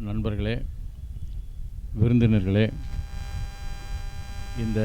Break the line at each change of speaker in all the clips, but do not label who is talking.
நண்பர்களே, விருந்தினர்களே, இந்த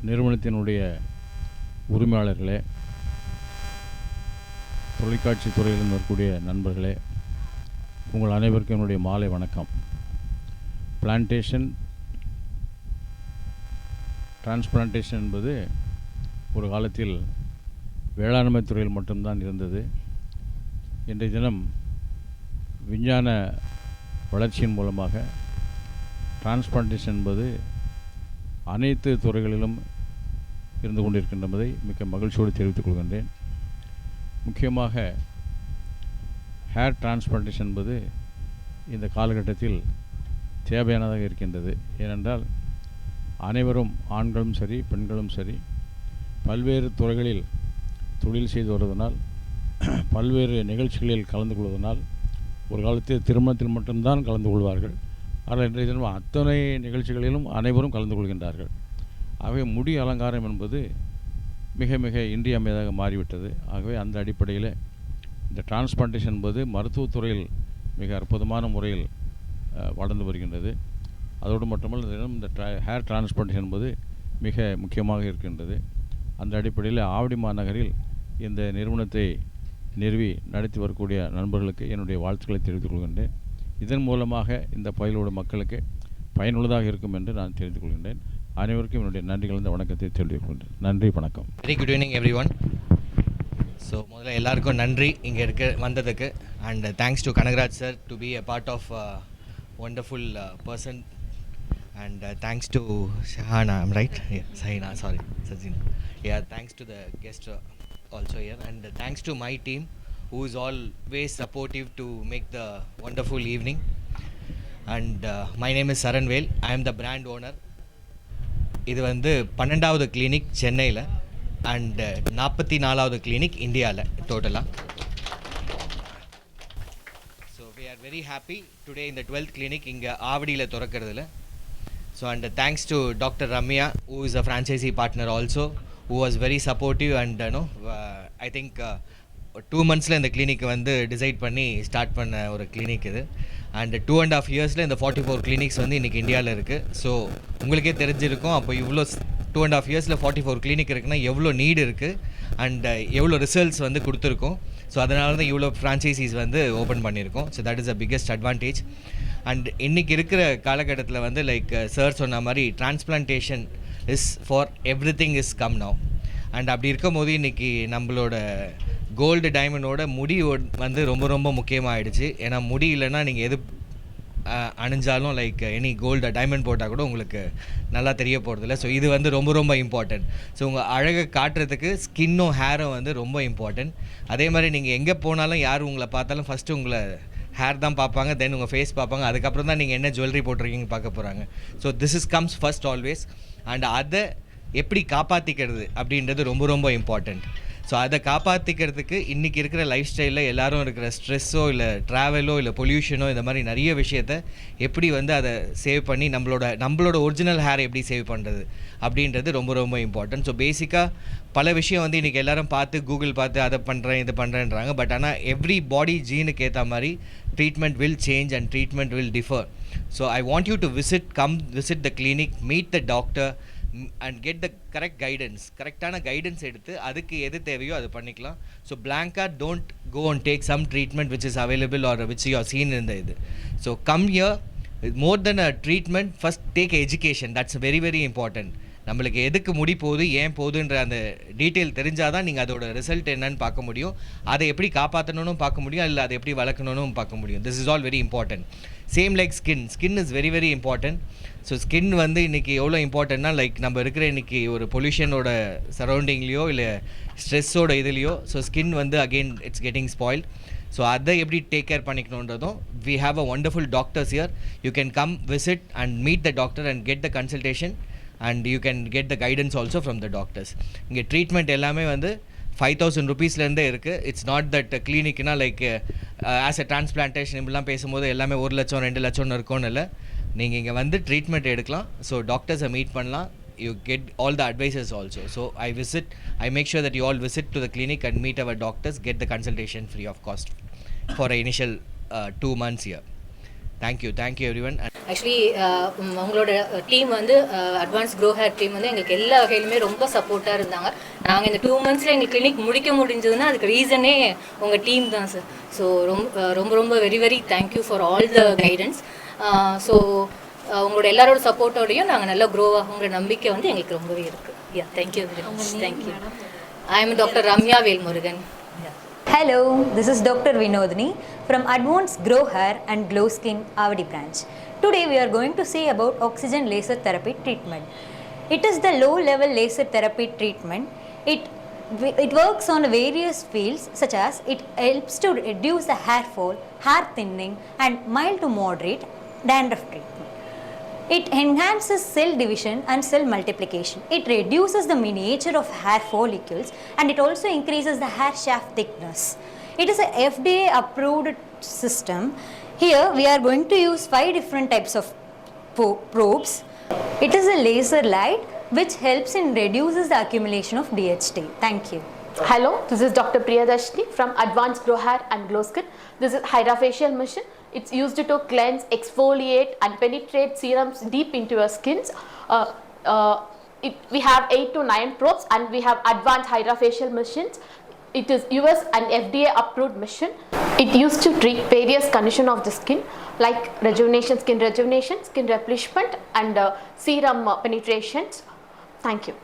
நிறுவனத்தினுடைய உரிமையாளர்களே, தொலைக்காட்சி துறையில் வரக்கூடிய நண்பர்களே, உங்கள் அனைவருக்கும் என்னுடைய மாலை வணக்கம். டிரான்ஸ்பிளான்டேஷன் என்பது ஒரு காலத்தில் வேளாண்மை துறையில் மட்டும்தான் இருந்தது. இன்றைய தினம் விஞ்ஞான வளர்ச்சியின் மூலமாக டிரான்ஸ்பிளான்டேஷன் என்பது அனைத்து துறைகளிலும் இருந்து கொண்டிருக்கின்றதை மிக்க மகிழ்ச்சியோடு தெரிவித்துக் கொள்கின்றேன். முக்கியமாக ஹேர் டிரான்ஸ்பிளான்டேஷன் என்பது இந்த காலகட்டத்தில் தேவையானதாக இருக்கின்றது. ஏனென்றால் அனைவரும், ஆண்களும் சரி பெண்களும் சரி, பல்வேறு துறைகளில் தொழில் செய்து வருவதனால், பல்வேறு நிகழ்ச்சிகளில் கலந்து கொள்வதனால், ஒரு காலத்தில் திருமணத்தில் மட்டும்தான் கலந்து கொள்வார்கள். ஆனால் இன்றைய தினம் அத்தனை நிகழ்ச்சிகளிலும் அனைவரும் கலந்து கொள்கின்றார்கள். ஆகவே முடி அலங்காரம் என்பது மிக மிக இன்றியமையாதாக மாறிவிட்டது. ஆகவே அந்த அடிப்படையில் இந்த டிரான்ஸ்பிளான்டேஷன் என்பது மருத்துவத்துறையில் மிக அற்புதமான முறையில் வளர்ந்து வருகின்றது. அதோடு மட்டுமல்ல, இந்த ஹேர் டிரான்ஸ்பிளான்டேஷன் என்பது மிக முக்கியமாக இருக்கின்றது. அந்த அடிப்படையில் ஆவடி மாநகரில் இந்த நிறுவனத்தை நிறுவி நடத்தி வரக்கூடிய நண்பர்களுக்கு என்னுடைய வாழ்த்துக்களை தெரிவித்துக் கொள்கின்றேன். இதன் மூலமாக இந்த பயிலோடு மக்களுக்கு பயனுள்ளதாக இருக்கும் என்று நான் தெரிந்து கொள்கின்றேன். அனைவருக்கும் என்னுடைய நன்றி கலந்த வணக்கத்தை தெரிவித்துக் கொள்கின்றேன். நன்றி, வணக்கம்.
Very good evening everyone. So முதல்ல எல்லாருக்கும் நன்றி இங்கே வந்ததுக்கு. And thanks to Kanagaraj sir to be a part of wonderful person. And thanks to Shahana, I'm right? Yeah, Sahina, sorry, Sajina. Yeah, thanks to the guest also here. And thanks to my team who is always supportive to make the wonderful evening. And my name is Saranvel. I am the brand owner. இது வந்து 12வது clinic சென்னையில் and 44வது clinic இந்தியாவில் டோட்டலாக. So we are very happy today இந்த 12th clinic இங்கே ஆவடியில் திறக்கிறதுல. So and thanks to Dr. Ramya, who is a franchisee partner also, who was very supportive and I think 2 monthsல இந்த clinic வந்து decide பண்ணி start பண்ண ஒரு clinic இது. And 2.5 yearsல இந்த 44 clinics வந்து இன்றைக்கி இந்தியாவில் இருக்குது. ஸோ உங்களுக்கே தெரிஞ்சிருக்கும், அப்போ இவ்வளோ 2.5 yearsல 44 கிளினிக் இருக்குன்னா எவ்வளோ நீடு இருக்குது அண்ட் எவ்வளோ ரிசல்ட்ஸ் வந்து கொடுத்துருக்கோம். ஸோ அதனால தான் இவ்வளோ ஃப்ரான்ச்சைசிஸ் வந்து ஓப்பன் பண்ணியிருக்கோம். So that is a biggest advantage. And இன்றைக்கி இருக்கிற காலகட்டத்தில் வந்து லைக் சார் சொன்ன மாதிரி transplantation is for every thing is come now. And அப்படி இருக்கும் போது இன்றைக்கி நம்மளோட கோல்டு டைமண்டோட முடி வந்து ரொம்ப ரொம்ப முக்கியமாகிடுச்சு. ஏன்னா முடி இல்லைன்னா நீங்கள் எது அணிஞ்சாலும் லைக் எனி கோல்டு டைமண்ட் போட்டால் கூட உங்களுக்கு நல்லா தெரிய போகிறதில்ல. ஸோ இது வந்து ரொம்ப ரொம்ப இம்பார்ட்டன்ட். ஸோ உங்கள் அழகை காட்டுறதுக்கு ஸ்கின்னும் ஹேரும் வந்து ரொம்ப இம்பார்ட்டன்ட். அதே மாதிரி நீங்கள் எங்கே போனாலும் யார் உங்களை பார்த்தாலும் ஃபஸ்ட்டு உங்களை ஹேர் தான் பார்ப்பாங்க, தென் உங்கள் ஃபேஸ் பார்ப்பாங்க, அதுக்கப்புறம் தான் நீங்கள் என்ன ஜுவல்லரி போட்டிருக்கீங்க பார்க்க போகிறாங்க. So this is comes first always. And அதை எப்படி காப்பாற்றிக்கிறது அப்படின்றது ரொம்ப ரொம்ப இம்பார்ட்டண்ட். ஸோ அதை காப்பாற்றிக்கிறதுக்கு இன்றைக்கி இருக்கிற லைஃப் ஸ்டைலில் எல்லோரும் இருக்கிற ஸ்ட்ரெஸ்ஸோ இல்லை ட்ராவலோ இல்லை பொல்யூஷனோ இந்த மாதிரி நிறைய விஷயத்த எப்படி வந்து அதை சேவ் பண்ணி நம்மளோட ஒரிஜினல் ஹேர் எப்படி சேவ் பண்ணுறது அப்படின்றது ரொம்ப ரொம்ப இம்பார்ட்டன்ட். ஸோ பேசிக்காக பல விஷயம் வந்து இன்றைக்கி எல்லோரும் பார்த்து கூகுள் பார்த்து அதை பண்ணுறேன் இது பண்ணுறேன்றாங்க. பட் ஆனால் எவ்ரி பாடி ஜீனுக்கு ஏற்ற மாதிரி treatment will change and treatment will differ. So I want you to visit the clinic, meet the doctor and get the correct guidance. கரெக்டான கைடன்ஸ் எடுத்து அதுக்கு எது தேவையோ அது பண்ணிக்கலாம். ஸோ பிளாங்கா don't go and take some treatment which is available or which you are seen in the இது. So come here, more then a treatment, first take education. That's very very important. நம்மளுக்கு எதுக்கு முடி போகுது, ஏன் போகுதுன்ற அந்த detail தெரிஞ்சால் தான் நீங்கள் அதோட ரிசல்ட் என்னன்னு பார்க்க முடியும். அதை எப்படி காப்பாற்றணும்னு பார்க்க முடியும், இல்லை அதை எப்படி வளர்க்கணும்னு பார்க்க முடியும். This is all very important. Same like skin is very very important. So skin வந்து இன்றைக்கி எவ்வளோ இம்பார்ட்டன்ட்னா, லைக் நம்ம இருக்கிற இன்றைக்கி ஒரு பொல்யூஷனோட சரௌண்டிங்லேயோ இல்லை ஸ்ட்ரெஸ்ஸோட இதுலேயோ, ஸோ ஸ்கின் வந்து again it's getting spoiled. So அதை எப்படி டேக் கேர் பண்ணிக்கணுன்றதும் we have a wonderful doctors here. You can come visit and meet the doctor and get the consultation and you can get the guidance also from the doctors. இங்கே treatment எல்லாமே வந்து 5,000 rupeesலேருந்தே இருக்குது. It's not that கிளினிக்னா like as a transplantation இப்படிலாம் பேசும்போது எல்லாமே 1 லட்சம் 2 லட்சம்னு இருக்கும்னு இல்லை. நீங்கள் இங்கே வந்து ட்ரீட்மெண்ட் எடுக்கலாம். ஸோ டாக்டர்ஸை மீட் பண்ணலாம். you get all the advices also. So I make sure that you all visit to the clinic and meet our doctors, get the consultation free of cost for initial 2 months here. Thank you everyone.
Actually உங்களோட team வந்து advance grow hair team வந்து எங்களுக்கு எல்லா வகையிலுமே ரொம்ப சப்போர்ட்டாக இருந்தாங்க. நாங்கள் இந்த 2 months எங்கள் கிளினிக் முடிக்க முடிஞ்சதுன்னா அதுக்கு ரீசனே உங்கள் டீம் தான் சார். ஸோ ரொம்ப ரொம்ப very very thank you for all the guidance. So உங்களோட எல்லாரோட சப்போர்ட்டோடையும் நாங்கள் நல்லா க்ரோ ஆகுங்கிற நம்பிக்கை வந்து எங்களுக்கு ரொம்பவே இருக்குது. Yeah thank you very much. Thank you. I am doctor Ramya Velmurugan.
Hello, this is Dr. Vinodini from Advanced Grow Hair and Glow Skin Avadi branch. Today we are going to see about oxygen laser therapy treatment. It is the low level laser therapy treatment. It works on various fields such as it helps to reduce the hair fall, hair thinning and mild to moderate dandruff treatment. It enhances cell division and cell multiplication. It reduces the miniature of hair follicles and it also increases the hair shaft thickness. It is a FDA approved system. Here we are going to use 5 different types of probes. It is a laser light which helps in reduces the accumulation of DHT. Thank you.
Hello, this is Dr. Priyadashni from Advanced Grow Hair and Glow Skin. This is HydraFacial machine. It's used to cleanse, exfoliate and penetrate serums deep into your skins. We have 8 to 9 probes and we have advanced HydraFacial machines. It is US and FDA approved machine. It used to treat various conditions of the skin like rejuvenation, skin replenishment and serum penetrations. Thank you.